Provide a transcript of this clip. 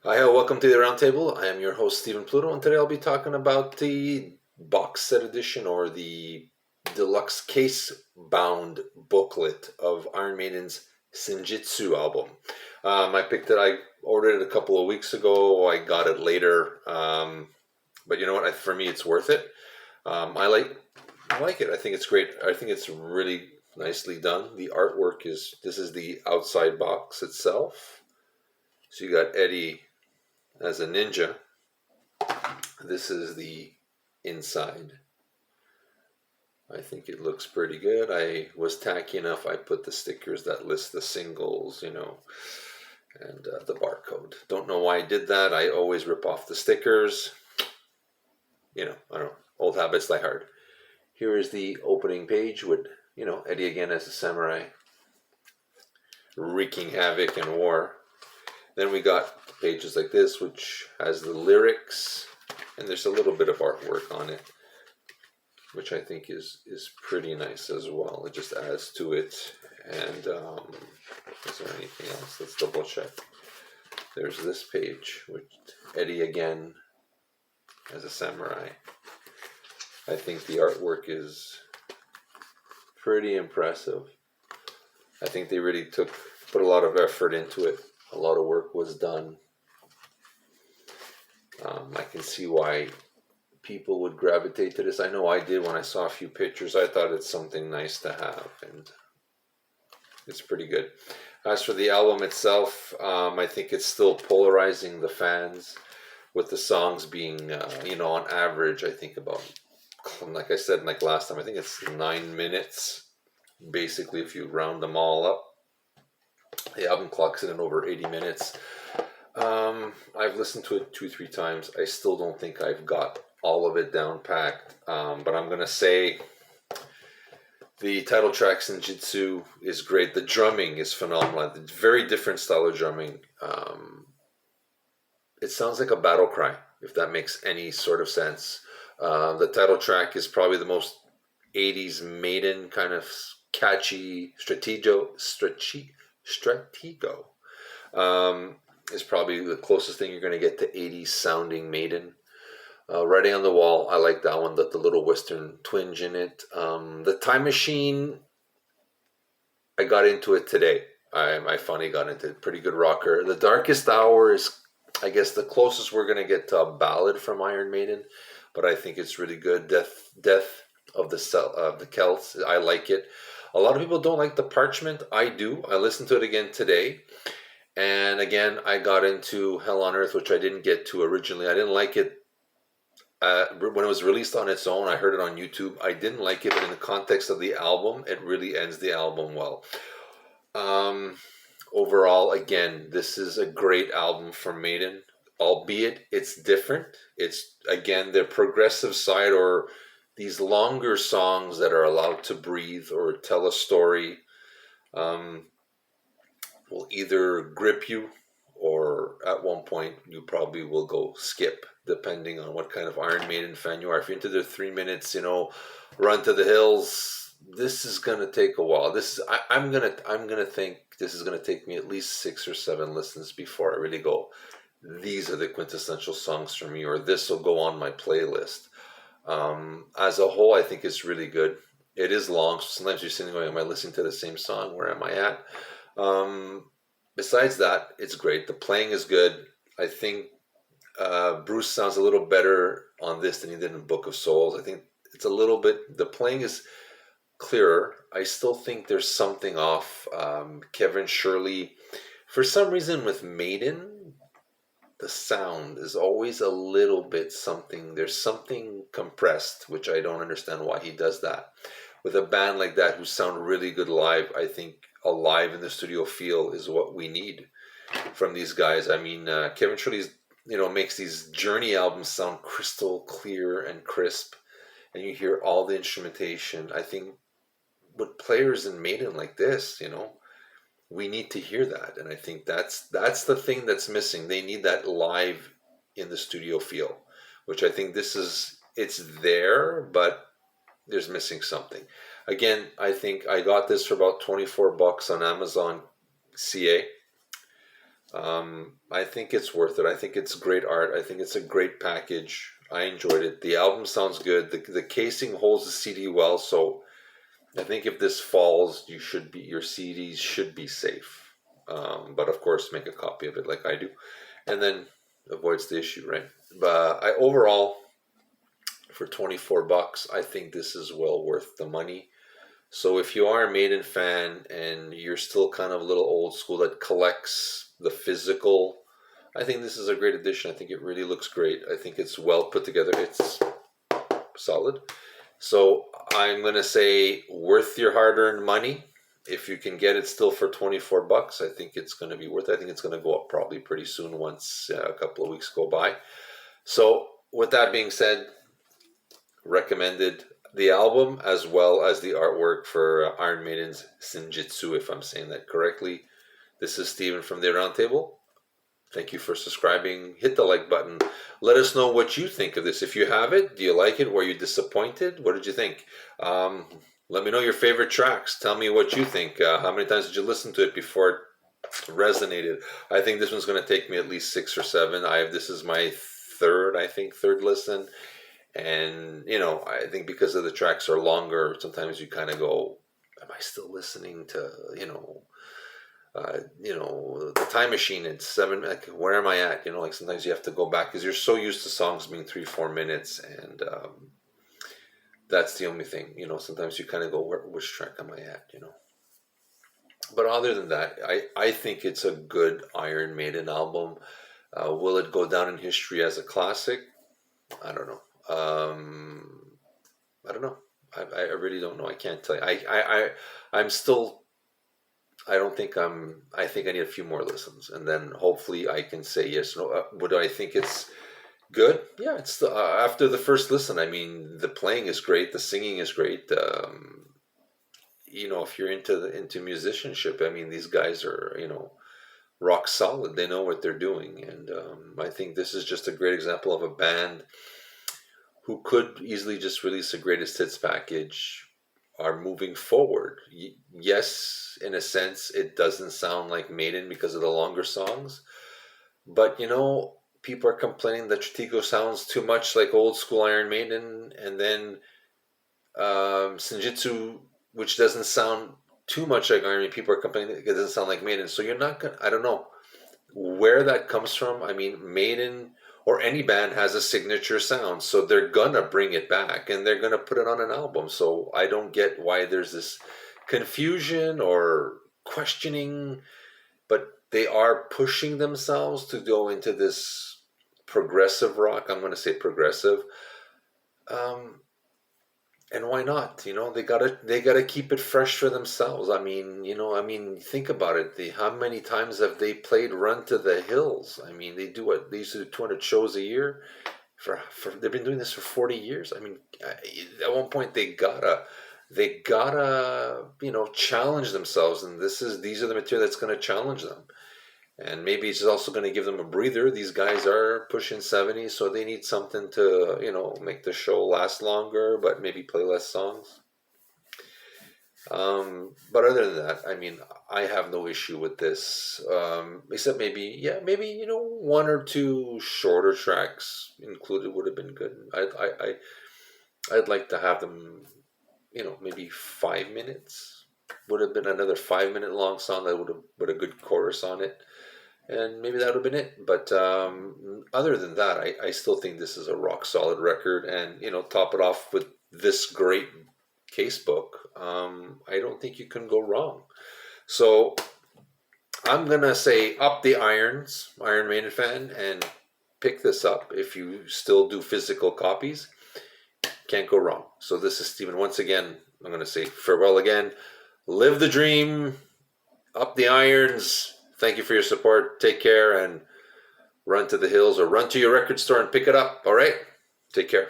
Hi, welcome to the Roundtable. I am your host, Stephen Pluto, and today I'll be talking about the box set edition or the deluxe case bound booklet of Iron Maiden's Senjutsu album. I picked it, I ordered it a couple of weeks ago, I got it later, but you know what, for me it's worth it. I like it, I think it's great, I think it's really nicely done. The artwork this is the outside box itself. So you got Eddie as a ninja. This is the inside. I think it looks pretty good. I was tacky enough. I put the stickers that list the singles, and the barcode. Don't know why I did that. I always rip off the stickers. I don't know. Old habits die hard. Here is the opening page with, Eddie again as a samurai wreaking havoc and war. Then we got pages like this, which has the lyrics, and there's a little bit of artwork on it, which I think is pretty nice as well. It just adds to it. And is there anything else? Let's double check. There's this page with Eddie again as a samurai. I think the artwork is pretty impressive. I think they really put a lot of effort into it. A lot of work was done. I can see why people would gravitate to this. I know I did when I saw a few pictures. I thought it's something nice to have, and it's pretty good. As for the album itself, I think it's still polarizing the fans, with the songs being, on average, I think about, like I said, like last time, I think it's 9 minutes, basically, if you round them all up. The album clocks in over 80 minutes. I've listened to it 2-3 times. I still don't think I've got all of it down packed. But I'm going to say the title track, Senjutsu, is great. The drumming is phenomenal. It's very different style of drumming. It sounds like a battle cry, if that makes any sort of sense. The title track is probably the most 80s Maiden kind of catchy Stratego. Is probably the closest thing you're going to get to 80s sounding Maiden. Writing on the Wall, I like that one, the little Western twinge in it. The Time Machine, I got into it today. I finally got into it. Pretty good rocker. The Darkest Hour is, I guess, the closest we're going to get to a ballad from Iron Maiden, but I think it's really good. Death of the Celts, I like it. A lot of people don't like the Parchment. I do. I listened to it again today. And again, I got into Hell on Earth, which I didn't get to originally. I didn't like it when it was released on its own. I heard it on YouTube. I didn't like it, but in the context of the album, it really ends the album well. Overall, again, this is a great album from Maiden, albeit it's different. It's, again, their progressive side, or these longer songs that are allowed to breathe or tell a story. Will either grip you, or at one point you probably will go skip, depending on what kind of Iron Maiden fan you are. If you're into the 3 minutes, run to the hills, this is gonna take a while. I'm gonna think this is gonna take me at least 6 or 7 listens before I really go, these are the quintessential songs for me, or this will go on my playlist. As a whole, I think it's really good. It is long, so sometimes you're sitting going, am I listening to the same song? Where am I at? Besides that, it's great. The playing is good. I think Bruce sounds a little better on this than he did in Book of Souls. I think it's a little bit, the playing is clearer. I still think there's something off. Kevin Shirley, for some reason with Maiden, the sound is always a little bit something. There's something compressed, which I don't understand why he does that. With a band like that who sound really good live, I think a live in the studio feel is what we need from these guys. I mean, Kevin Shirley's, makes these Journey albums sound crystal clear and crisp, and you hear all the instrumentation. I think with players in Maiden like this, we need to hear that, and I think that's the thing that's missing. They need that live in the studio feel, which I think it's there, but there's missing something. Again, I think I got this for about $24 on Amazon CA. I think it's worth it. I think it's great art. I think it's a great package. I enjoyed it. The album sounds good. The casing holds the CD well, so I think if this falls, your CDs should be safe. But of course, make a copy of it like I do, and then avoids the issue, right? But I overall, for $24, I think this is well worth the money. So if you are a Maiden fan and you're still kind of a little old school that collects the physical, I think this is a great addition. I think it really looks great. I think it's well put together. It's solid. So I'm gonna say worth your hard-earned money. If you can get it still for $24, I think it's gonna be worth it. I think it's gonna go up probably pretty soon once a couple of weeks go by. So with that being said, recommended the album as well as the artwork for Iron Maiden's Senjutsu, if I'm saying that correctly. This is Steven from the Roundtable. Thank you for subscribing. Hit the like button. Let us know what you think of this. If you have it, do you like it? Were you disappointed? What did you think? Let me know your favorite tracks. Tell me what you think. How many times did you listen to it before it resonated? I think this one's going to take me at least 6 or 7. This is my third listen. And, I think because of the tracks are longer, sometimes you kind of go, am I still listening to, the Time Machine at 7, like, where am I at? Like sometimes you have to go back because you're so used to songs being 3-4 minutes. And that's the only thing, sometimes you kind of go, which track am I at, But other than that, I think it's a good Iron Maiden album. Will it go down in history as a classic? I don't know. I don't know. I really don't know. I can't tell you. I'm still. I don't think I'm. I think I need a few more listens, and then hopefully I can say yes. No. Would I think it's good? Yeah. It's after the first listen. I mean, the playing is great. The singing is great. If you're into musicianship, I mean, these guys are rock solid. They know what they're doing, and I think this is just a great example of a band who could easily just release a greatest hits package, are moving forward. Yes, in a sense, it doesn't sound like Maiden because of the longer songs, but people are complaining that Tritiko sounds too much like old school Iron Maiden, and then Senjutsu, which doesn't sound too much like Iron Maiden, people are complaining it doesn't sound like Maiden. So you're not gonna. I don't know where that comes from. I mean, Maiden or any band has a signature sound, so they're gonna bring it back and they're gonna put it on an album. So I don't get why there's this confusion or questioning, but they are pushing themselves to go into this progressive rock. I'm gonna say progressive, and why not? They gotta keep it fresh for themselves. Think about it. How many times have they played "Run to the Hills"? I mean, they used to do 200 shows a year. For they've been doing this for 40 years. I mean, at one point they gotta challenge themselves, and these are the material that's going to challenge them. And maybe it's also going to give them a breather. These guys are pushing 70, so they need something to, make the show last longer, but maybe play less songs. But other than that, I mean, I have no issue with this, except maybe, one or two shorter tracks included would have been good. I'd like to have them, maybe 5 minutes. Would have been another 5 minute long song that would have put a good chorus on it. And maybe that would have been it. But other than that, I still think this is a rock solid record. And, top it off with this great casebook. I don't think you can go wrong. So I'm going to say up the irons, Iron Maiden fan, and pick this up. If you still do physical copies, can't go wrong. So this is Steven. Once again, I'm going to say farewell again. Live the dream. Up the irons. Thank you for your support. Take care and run to the hills or run to your record store and pick it up. All right? Take care.